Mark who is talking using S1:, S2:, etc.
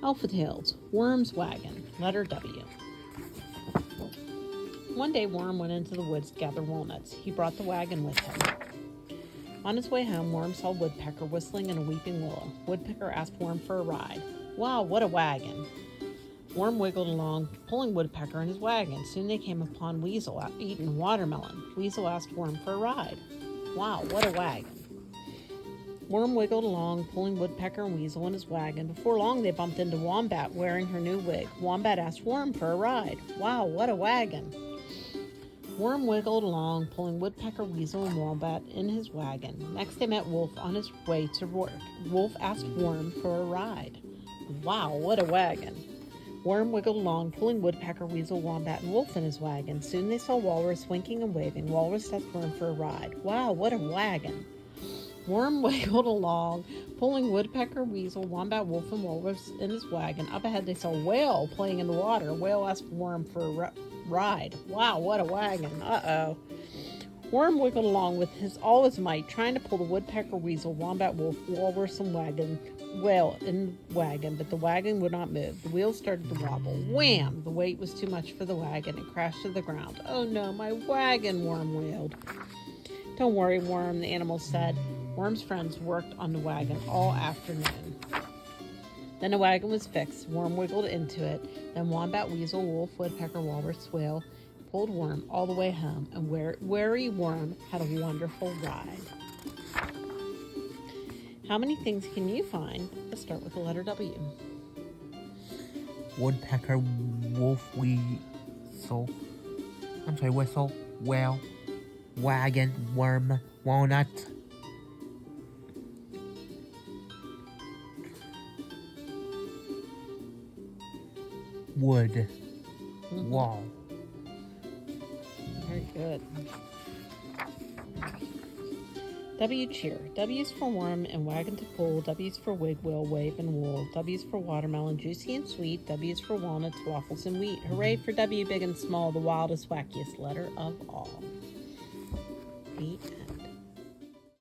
S1: Alpha Tales, Worm's Wagon, letter W. One day Worm went into the woods to gather walnuts. He brought the wagon with him. On his way home, Worm saw Woodpecker whistling in a weeping willow. Woodpecker asked Worm for a ride. Wow, what a wagon! Worm wiggled along, pulling Woodpecker in his wagon. Soon they came upon Weasel eating watermelon. Weasel asked Worm for a ride. Wow, what a wagon! Worm wiggled along, pulling Woodpecker and Weasel in his wagon. Before long, they bumped into Wombat wearing her new wig. Wombat asked Worm for a ride. Wow, what a wagon! Worm wiggled along, pulling Woodpecker, Weasel, and Wombat in his wagon. Next, they met Wolf on his way to work. Wolf asked Worm for a ride. Wow, what a wagon! Worm wiggled along, pulling Woodpecker, Weasel, Wombat, and Wolf in his wagon. Soon they saw Walrus winking and waving. Walrus asked Worm for a ride. Wow, what a wagon! Worm wiggled along, pulling Woodpecker, Weasel, Wombat, Wolf, and Walrus in his wagon. Up ahead, they saw a whale playing in the water. Whale asked Worm for a ride. Wow, what a wagon. Uh-oh. Worm wiggled along with all his might, trying to pull the Woodpecker, Weasel, Wombat, Wolf, Walrus, and whale in the wagon, but the wagon would not move. The wheels started to wobble. Wham! The weight was too much for the wagon. It crashed to the ground. Oh no, my wagon, Worm wailed. Don't worry, Worm, the animal said. Worm's friends worked on the wagon all afternoon. Then the wagon was fixed. Worm wiggled into it. Then Wombat, Weasel, Wolf, Woodpecker, Walrus, Whale pulled Worm all the way home, and wary Worm had a wonderful ride. How many things can you find? Let's start with the letter W.
S2: Woodpecker, Wolf, Whistle, Whale, Wagon, Worm, Walnut. Wood, wall.
S1: Very good. W, cheer. W's for worm and wagon to pull. W's for wig, will, wave, and wool. W's for watermelon, juicy and sweet. W's for walnuts, waffles, and wheat. Hooray for W, big and small, the wildest, wackiest letter of all. The end.